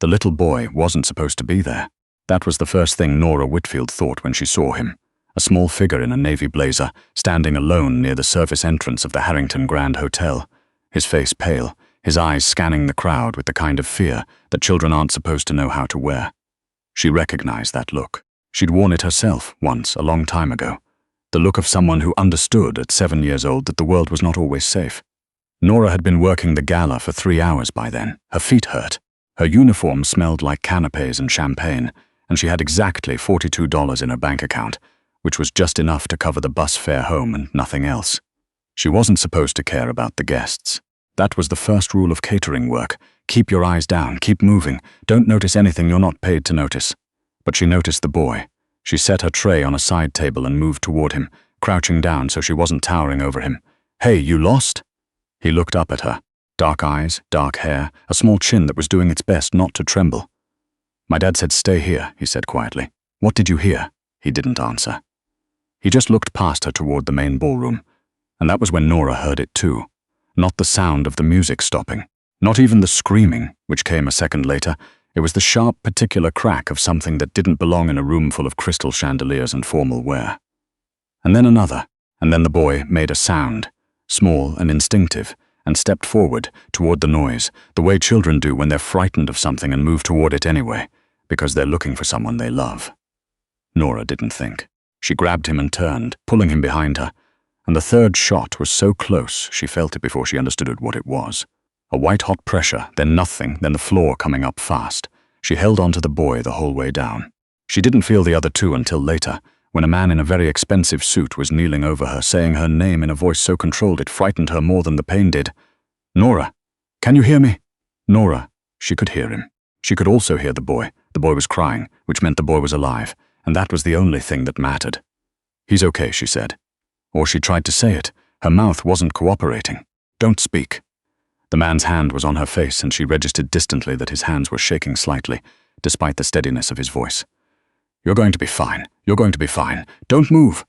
The little boy wasn't supposed to be there. That was the first thing Nora Whitfield thought when she saw him. A small figure in a navy blazer, standing alone near the service entrance of the Harrington Grand Hotel. His face pale, his eyes scanning the crowd with the kind of fear that children aren't supposed to know how to wear. She recognized that look. She'd worn it herself once, a long time ago. The look of someone who understood at 7 years old that the world was not always safe. Nora had been working the gala for 3 hours by then. Her feet hurt. Her uniform smelled like canapes and champagne, and she had exactly $42 in her bank account, which was just enough to cover the bus fare home and nothing else. She wasn't supposed to care about the guests. That was the first rule of catering work. Keep your eyes down, keep moving, don't notice anything you're not paid to notice. But she noticed the boy. She set her tray on a side table and moved toward him, crouching down so she wasn't towering over him. "Hey, you lost?" He looked up at her. Dark eyes, dark hair, a small chin that was doing its best not to tremble. "My dad said stay here," he said quietly. "What did you hear?" He didn't answer. He just looked past her toward the main ballroom. And that was when Nora heard it too. Not the sound of the music stopping. Not even the screaming, which came a second later. It was the sharp, particular crack of something that didn't belong in a room full of crystal chandeliers and formal wear. And then another, and then the boy made a sound, small and instinctive, and stepped forward toward the noise, the way children do when they're frightened of something and move toward it anyway, because they're looking for someone they love. Nora didn't think. She grabbed him and turned, pulling him behind her. And the third shot was so close she felt it before she understood what it was. A white-hot pressure, then nothing, then the floor coming up fast. She held on to the boy the whole way down. She didn't feel the other two until later, when a man in a very expensive suit was kneeling over her, saying her name in a voice so controlled it frightened her more than the pain did. "Nora, can you hear me?" Nora, she could hear him. She could also hear the boy. The boy was crying, which meant the boy was alive, and that was the only thing that mattered. "He's okay," she said. Or she tried to say it. Her mouth wasn't cooperating. "Don't speak." The man's hand was on her face, and she registered distantly that his hands were shaking slightly, despite the steadiness of his voice. "You're going to be fine. You're going to be fine. Don't move."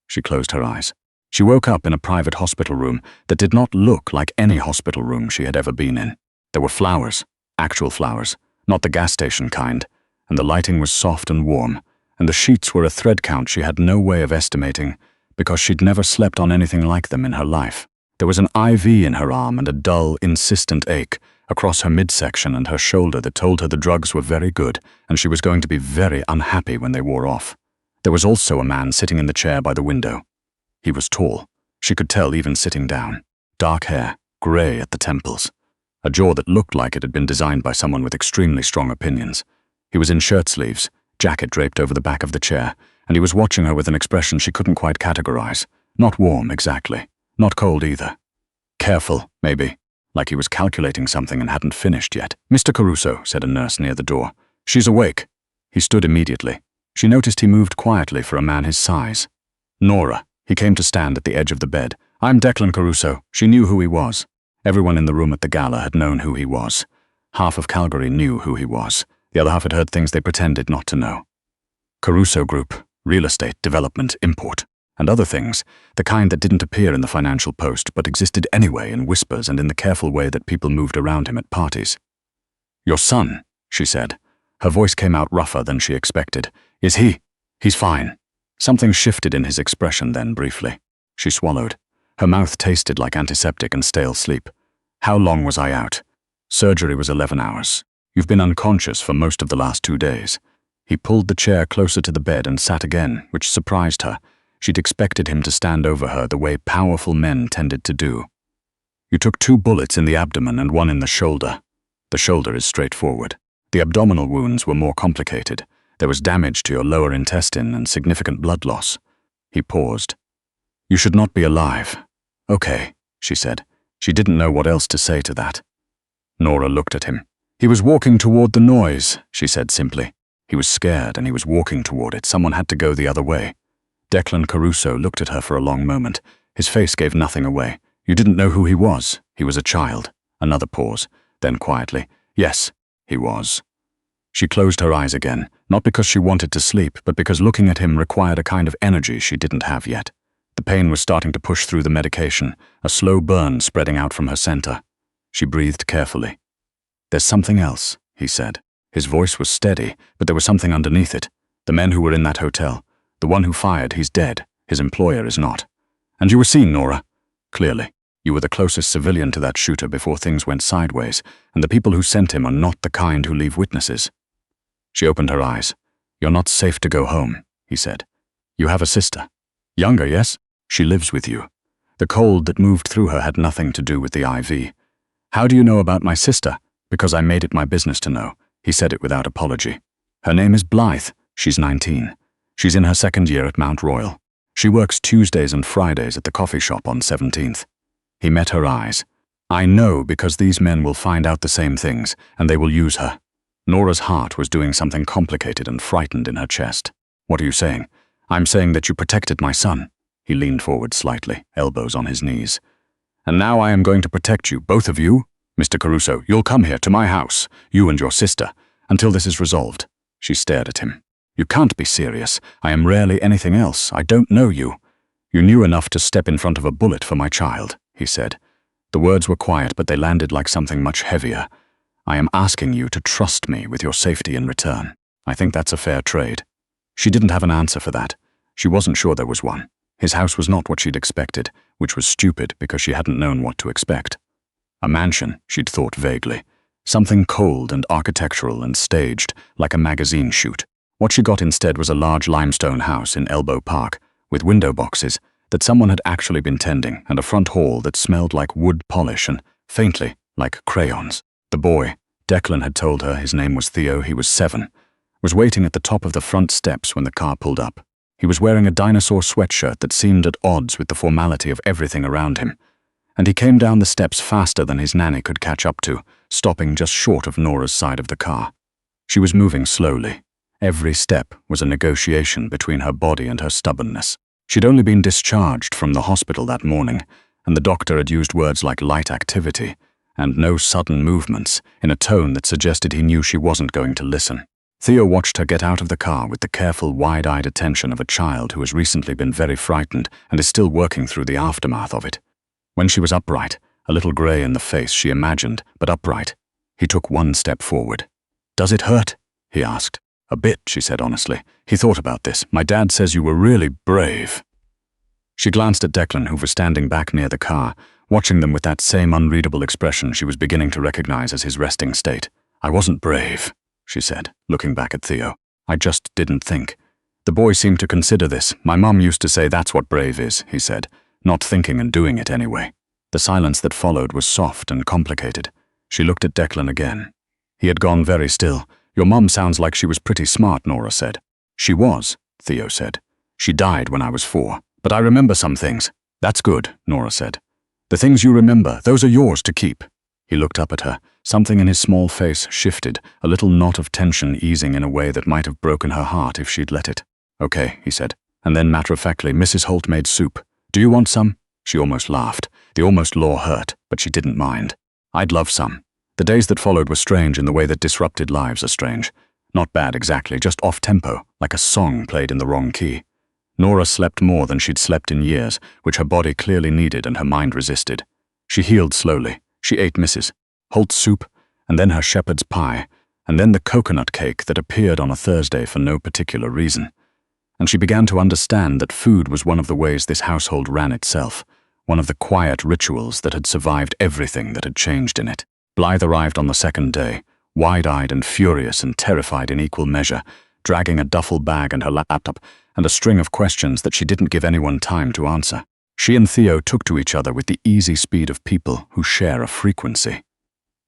She closed her eyes. She woke up in a private hospital room that did not look like any hospital room she had ever been in. There were flowers, actual flowers, not the gas station kind, and the lighting was soft and warm, and the sheets were a thread count she had no way of estimating, because she'd never slept on anything like them in her life. There was an IV in her arm and a dull, insistent ache across her midsection and her shoulder that told her the drugs were very good and she was going to be very unhappy when they wore off. There was also a man sitting in the chair by the window. He was tall. She could tell even sitting down. Dark hair, grey at the temples. A jaw that looked like it had been designed by someone with extremely strong opinions. He was in shirt sleeves, jacket draped over the back of the chair, and he was watching her with an expression she couldn't quite categorize. Not warm, exactly. Not cold either. Careful, maybe. Like he was calculating something and hadn't finished yet. "Mr. Caruso," said a nurse near the door. "She's awake." He stood immediately. She noticed he moved quietly for a man his size. "Nora." He came to stand at the edge of the bed. "I'm Declan Caruso." She knew who he was. Everyone in the room at the gala had known who he was. Half of Calgary knew who he was. The other half had heard things they pretended not to know. Caruso Group. Real estate, development, import, and other things, the kind that didn't appear in the Financial Post but existed anyway in whispers and in the careful way that people moved around him at parties. "Your son," she said. Her voice came out rougher than she expected. "Is he? He's fine." Something shifted in his expression then, briefly. She swallowed. Her mouth tasted like antiseptic and stale sleep. "How long was I out?" "Surgery was 11 hours. You've been unconscious for most of the last 2 days. He pulled the chair closer to the bed and sat again, which surprised her. She'd expected him to stand over her the way powerful men tended to do. "You took 2 bullets in the abdomen and 1 in the shoulder." The shoulder is straightforward. The abdominal wounds were more complicated. There was damage to your lower intestine and significant blood loss. He paused. "You should not be alive." "Okay," she said. She didn't know what else to say to that. Nora looked at him. "He was walking toward the noise," she said simply. He was scared and he was walking toward it. Someone had to go the other way. Declan Caruso looked at her for a long moment. His face gave nothing away. "You didn't know who he was? He was a child." Another pause. Then quietly, "Yes, he was." She closed her eyes again, not because she wanted to sleep, but because looking at him required a kind of energy she didn't have yet. The pain was starting to push through the medication, a slow burn spreading out from her center. She breathed carefully. "There's something else," he said. His voice was steady, but there was something underneath it. The men who were in that hotel. The one who fired, he's dead. His employer is not. And you were seen, Nora. Clearly. You were the closest civilian to that shooter before things went sideways, and the people who sent him are not the kind who leave witnesses. She opened her eyes. You're not safe to go home, he said. You have a sister. Younger, yes? She lives with you. The cold that moved through her had nothing to do with the IV. How do you know about my sister? Because I made it my business to know. He said it without apology. Her name is Blythe. She's 19. She's in her second year at Mount Royal. She works Tuesdays and Fridays at the coffee shop on 17th. He met her eyes. I know because these men will find out the same things, and they will use her. Nora's heart was doing something complicated and frightened in her chest. What are you saying? I'm saying that you protected my son. He leaned forward slightly, elbows on his knees. And now I am going to protect you, both of you. Mr. Caruso, you'll come here to my house, you and your sister, until this is resolved. She stared at him. You can't be serious. I am rarely anything else. I don't know you. You knew enough to step in front of a bullet for my child, he said. The words were quiet, but they landed like something much heavier. I am asking you to trust me with your safety in return. I think that's a fair trade. She didn't have an answer for that. She wasn't sure there was one. His house was not what she'd expected, which was stupid because she hadn't known what to expect. A mansion, she'd thought vaguely. Something cold and architectural and staged, like a magazine shoot. What she got instead was a large limestone house in Elbow Park, with window boxes that someone had actually been tending, and a front hall that smelled like wood polish and, faintly, like crayons. The boy, Declan had told her his name was Theo, he was 7, was waiting at the top of the front steps when the car pulled up. He was wearing a dinosaur sweatshirt that seemed at odds with the formality of everything around him. And he came down the steps faster than his nanny could catch up to, stopping just short of Nora's side of the car. She was moving slowly. Every step was a negotiation between her body and her stubbornness. She'd only been discharged from the hospital that morning, and the doctor had used words like light activity and no sudden movements in a tone that suggested he knew she wasn't going to listen. Theo watched her get out of the car with the careful, wide-eyed attention of a child who has recently been very frightened and is still working through the aftermath of it. When she was upright, a little grey in the face, she imagined, but upright, he took one step forward. Does it hurt? He asked. A bit, she said honestly. He thought about this. My dad says you were really brave. She glanced at Declan, who was standing back near the car, watching them with that same unreadable expression she was beginning to recognize as his resting state. I wasn't brave, she said, looking back at Theo. I just didn't think. The boy seemed to consider this. My mum used to say that's what brave is, he said, not thinking and doing it anyway. The silence that followed was soft and complicated. She looked at Declan again. He had gone very still. Your mum sounds like she was pretty smart, Nora said. She was, Theo said. She died when I was 4. But I remember some things. That's good, Nora said. The things you remember, those are yours to keep. He looked up at her. Something in his small face shifted, a little knot of tension easing in a way that might have broken her heart if she'd let it. Okay, he said. And then matter-of-factly, Mrs. Holt made soup. Do you want some? She almost laughed. The almost law hurt, but she didn't mind. I'd love some. The days that followed were strange in the way that disrupted lives are strange. Not bad exactly, just off-tempo, like a song played in the wrong key. Nora slept more than she'd slept in years, which her body clearly needed and her mind resisted. She healed slowly. She ate Mrs. Holt's soup, and then her shepherd's pie, and then the coconut cake that appeared on a Thursday for no particular reason. And she began to understand that food was one of the ways this household ran itself, one of the quiet rituals that had survived everything that had changed in it. Blythe arrived on the second day, wide-eyed and furious and terrified in equal measure, dragging a duffel bag and her laptop, and a string of questions that she didn't give anyone time to answer. She and Theo took to each other with the easy speed of people who share a frequency.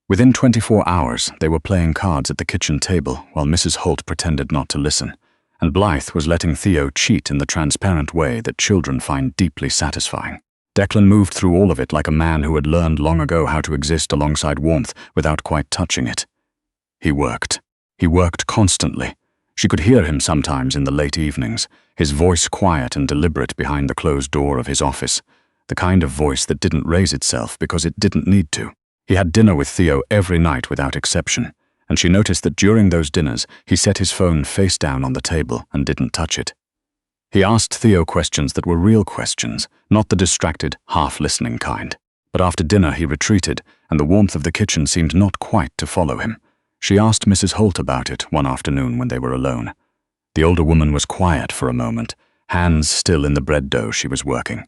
Within 24 hours, they were playing cards at the kitchen table while Mrs. Holt pretended not to listen, and Blythe was letting Theo cheat in the transparent way that children find deeply satisfying. Declan moved through all of it like a man who had learned long ago how to exist alongside warmth without quite touching it. He worked. He worked constantly. She could hear him sometimes in the late evenings, his voice quiet and deliberate behind the closed door of his office, the kind of voice that didn't raise itself because it didn't need to. He had dinner with Theo every night without exception, and she noticed that during those dinners he set his phone face down on the table and didn't touch it. He asked Theo questions that were real questions, not the distracted, half-listening kind. But after dinner he retreated, and the warmth of the kitchen seemed not quite to follow him. She asked Mrs. Holt about it one afternoon when they were alone. The older woman was quiet for a moment, hands still in the bread dough she was working.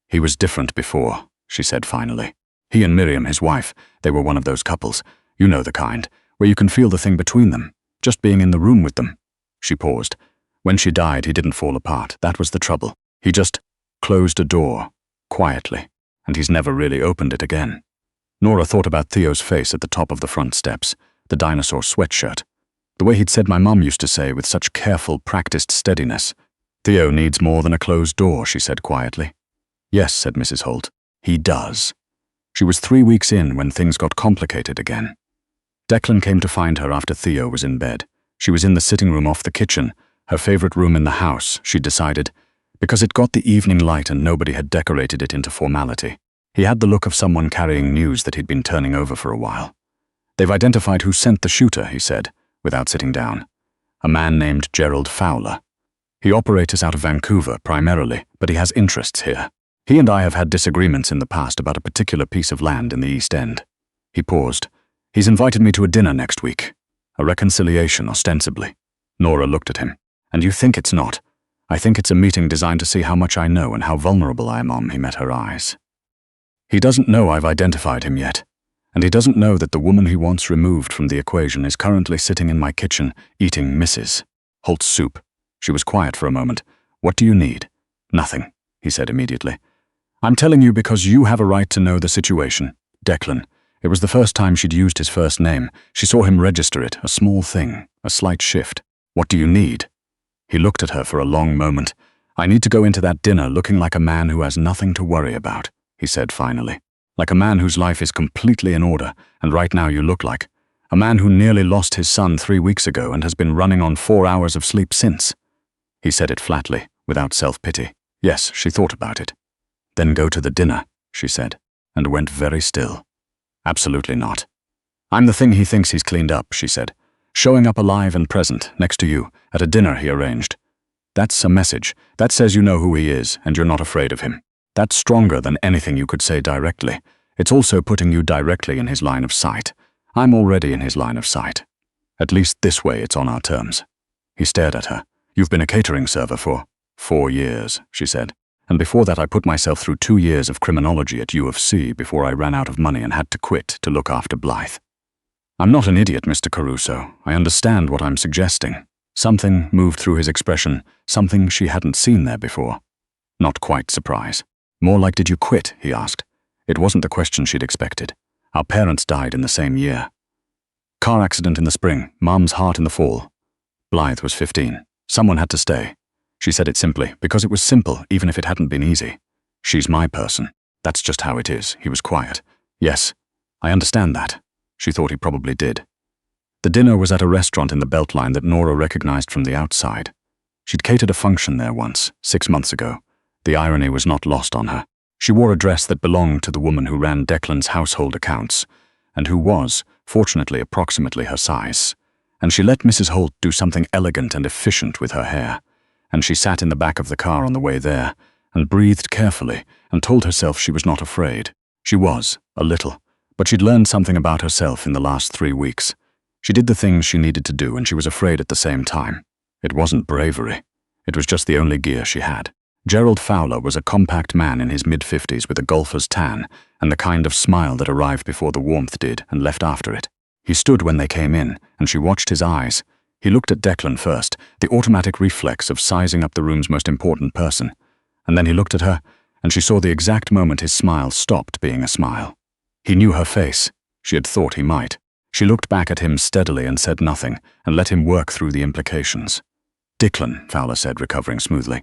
"He was different before," she said finally. "He and Miriam, his wife, they were one of those couples. You know the kind, where you can feel the thing between them, just being in the room with them." She paused. "When she died, he didn't fall apart. That was the trouble. He just closed a door, quietly, and he's never really opened it again." Nora thought about Theo's face at the top of the front steps, the dinosaur sweatshirt. The way he'd said my mum used to say with such careful, practiced steadiness. "Theo needs more than a closed door," she said quietly. "Yes," said Mrs. Holt. "He does." She was 3 weeks in when things got complicated again. Declan came to find her after Theo was in bed. She was in the sitting room off the kitchen, her favorite room in the house, she'd decided, because it got the evening light and nobody had decorated it into formality. He had the look of someone carrying news that he'd been turning over for a while. "They've identified who sent the shooter," he said, without sitting down. "A man named Gerald Fowler. He operates out of Vancouver primarily, but he has interests here. He and I have had disagreements in the past about a particular piece of land in the East End." He paused. "He's invited me to a dinner next week. A reconciliation, ostensibly." Nora looked at him. "And you think it's not? I think it's a meeting designed to see how much I know and how vulnerable I am." He met her eyes. "He doesn't know I've identified him yet. And he doesn't know that the woman he wants removed from the equation is currently sitting in my kitchen eating Mrs. Holt's soup." She was quiet for a moment. "What do you need?" "Nothing," he said immediately. "I'm telling you because you have a right to know the situation. Declan." It was the first time she'd used his first name. She saw him register it, a small thing, a slight shift. "What do you need?" He looked at her for a long moment. "I need to go into that dinner looking like a man who has nothing to worry about," he said finally. "Like a man whose life is completely in order, and right now you look like. A man who nearly lost his son 3 weeks ago and has been running on 4 hours of sleep since." He said it flatly, without self-pity. Yes, she thought about it. "Then go to the dinner," she said, and went very still. "Absolutely not." "I'm the thing he thinks he's cleaned up," she said. "Showing up alive and present, next to you, at a dinner he arranged. That's a message. That says you know who he is, and you're not afraid of him. That's stronger than anything you could say directly. It's also putting you directly in his line of sight. I'm already in his line of sight. At least this way it's on our terms." He stared at her. "You've been a catering server for 4 years, she said. "And before that I put myself through 2 years of criminology at U of C before I ran out of money and had to quit to look after Blythe. I'm not an idiot, Mr. Caruso. I understand what I'm suggesting." Something moved through his expression, something she hadn't seen there before. Not quite surprise. More like, "Did you quit?" he asked. It wasn't the question she'd expected. "Our parents died in the same year. Car accident in the spring, Mom's heart in the fall. Blythe was 15. Someone had to stay." She said it simply, because it was simple, even if it hadn't been easy. "She's my person. That's just how it is." He was quiet. "Yes, I understand that." She thought he probably did. The dinner was at a restaurant in the Beltline that Nora recognized from the outside. She'd catered a function there once, 6 months ago. The irony was not lost on her. She wore a dress that belonged to the woman who ran Declan's household accounts, and who was, fortunately, approximately her size. And she let Mrs. Holt do something elegant and efficient with her hair. And she sat in the back of the car on the way there, and breathed carefully, and told herself she was not afraid. She was, a little, but she'd learned something about herself in the last 3 weeks. She did the things she needed to do, and she was afraid at the same time. It wasn't bravery. It was just the only gear she had. Gerald Fowler was a compact man in his mid-50s with a golfer's tan and the kind of smile that arrived before the warmth did and left after it. He stood when they came in, and she watched his eyes. He looked at Declan first, the automatic reflex of sizing up the room's most important person. And then he looked at her, and she saw the exact moment his smile stopped being a smile. He knew her face. She had thought he might. She looked back at him steadily and said nothing, and let him work through the implications. "Declan," Fowler said, recovering smoothly.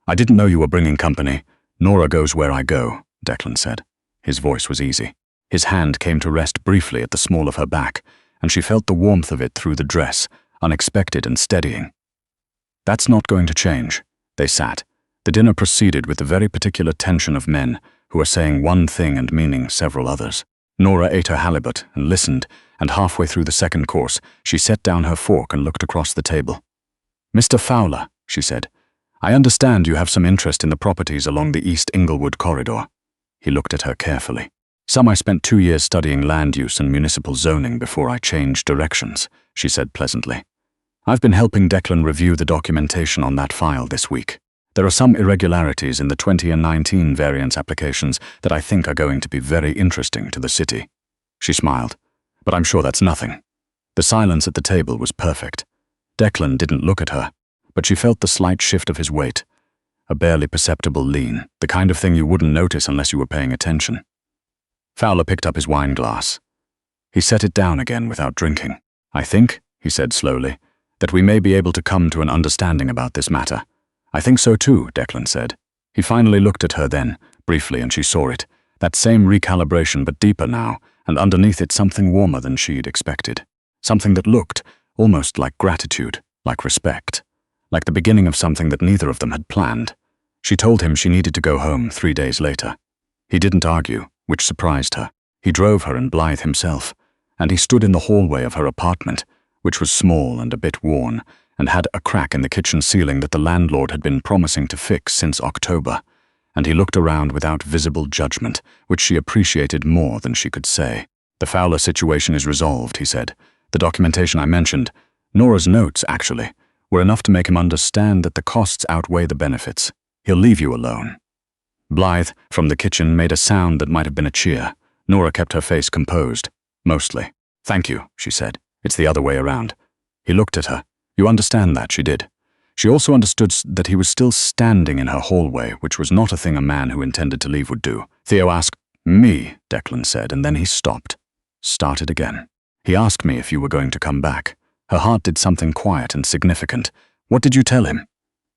"I didn't know you were bringing company. Nora goes where I go," Declan said. His voice was easy. His hand came to rest briefly at the small of her back, and she felt the warmth of it through the dress, unexpected and steadying. "That's not going to change." They sat. The dinner proceeded with the very particular tension of men who are saying one thing and meaning several others. Nora ate her halibut and listened, and halfway through the second course, she set down her fork and looked across the table. "Mr. Fowler," she said, "I understand you have some interest in the properties along the East Inglewood corridor." He looked at her carefully. Some I spent 2 years studying land use and municipal zoning before I changed directions, she said pleasantly. I've been helping Declan review the documentation on that file this week. There are some irregularities in the 2019 variance applications that I think are going to be very interesting to the city. She smiled, but I'm sure that's nothing. The silence at the table was perfect. Declan didn't look at her, but she felt the slight shift of his weight, a barely perceptible lean, the kind of thing you wouldn't notice unless you were paying attention. Fowler picked up his wine glass. He set it down again without drinking. I think, he said slowly, that we may be able to come to an understanding about this matter. I think so too, Declan said. He finally looked at her then, briefly, and she saw it. That same recalibration, but deeper now, and underneath it something warmer than she'd expected. Something that looked almost like gratitude, like respect, like the beginning of something that neither of them had planned. She told him she needed to go home 3 days later. He didn't argue, which surprised her. He drove her in Blythe himself, and he stood in the hallway of her apartment, which was small and a bit worn, and had a crack in the kitchen ceiling that the landlord had been promising to fix since October, and he looked around without visible judgment, which she appreciated more than she could say. The Fowler situation is resolved, he said. The documentation I mentioned, Nora's notes actually, were enough to make him understand that the costs outweigh the benefits. He'll leave you alone. Blythe, from the kitchen, made a sound that might have been a cheer. Nora kept her face composed, mostly. Thank you, she said. It's the other way around. He looked at her. You understand that, she did. She also understood that he was still standing in her hallway, which was not a thing a man who intended to leave would do. Theo asked, Me, Declan said, and then he stopped. Started again. He asked me if you were going to come back. Her heart did something quiet and significant. What did you tell him?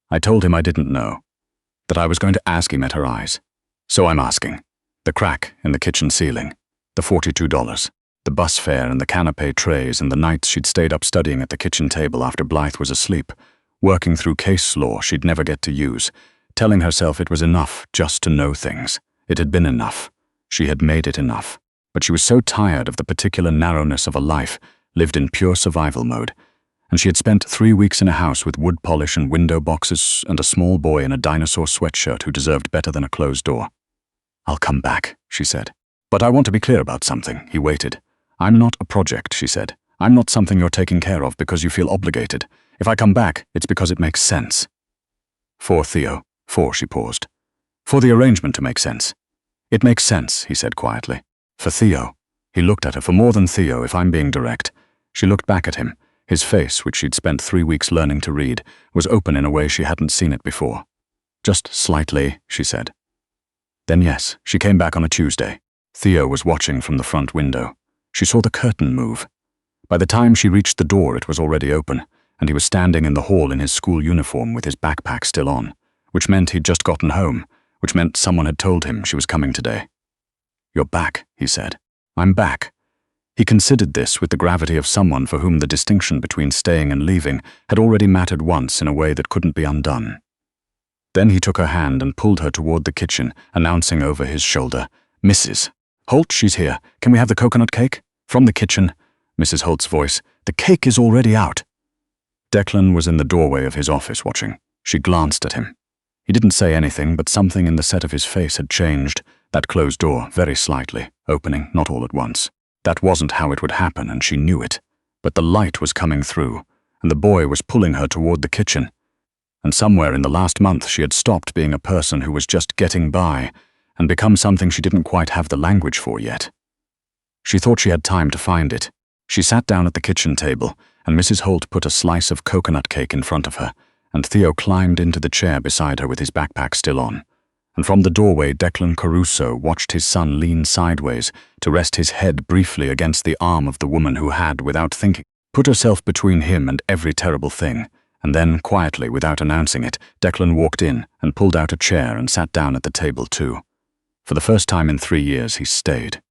I told him I didn't know. That I was going to ask. He met her eyes. So I'm asking. The crack in the kitchen ceiling. The $42. The bus fare and the canapé trays and the nights she'd stayed up studying at the kitchen table after Blythe was asleep, working through case law she'd never get to use, telling herself it was enough just to know things. It had been enough. She had made it enough. But she was so tired of the particular narrowness of a life lived in pure survival mode, and she had spent 3 weeks in a house with wood polish and window boxes and a small boy in a dinosaur sweatshirt who deserved better than a closed door. I'll come back, she said. But I want to be clear about something. He waited. I'm not a project, she said. I'm not something you're taking care of because you feel obligated. If I come back, it's because it makes sense. For Theo. She paused. For the arrangement to make sense. It makes sense, he said quietly. For Theo. He looked at her. For more than Theo, if I'm being direct. She looked back at him. His face, which she'd spent 3 weeks learning to read, was open in a way she hadn't seen it before. Just slightly, she said. Then yes, she came back on a Tuesday. Theo was watching from the front window. She saw the curtain move. By the time she reached the door, it was already open, and he was standing in the hall in his school uniform with his backpack still on, which meant he'd just gotten home, which meant someone had told him she was coming today. You're back, he said. I'm back. He considered this with the gravity of someone for whom the distinction between staying and leaving had already mattered once in a way that couldn't be undone. Then he took her hand and pulled her toward the kitchen, announcing over his shoulder, Mrs. Holt, she's here. Can we have the coconut cake? From the kitchen, Mrs. Holt's voice. The cake is already out. Declan was in the doorway of his office watching. She glanced at him. He didn't say anything, but something in the set of his face had changed. That closed door, very slightly, opening, not all at once. That wasn't how it would happen, and she knew it. But the light was coming through, and the boy was pulling her toward the kitchen. And somewhere in the last month she had stopped being a person who was just getting by, and become something she didn't quite have the language for yet. She thought she had time to find it. She sat down at the kitchen table, and Mrs. Holt put a slice of coconut cake in front of her, and Theo climbed into the chair beside her with his backpack still on. And from the doorway, Declan Caruso watched his son lean sideways to rest his head briefly against the arm of the woman who had, without thinking, put herself between him and every terrible thing. And then, quietly, without announcing it, Declan walked in and pulled out a chair and sat down at the table too. For the first time in 3 years, he stayed.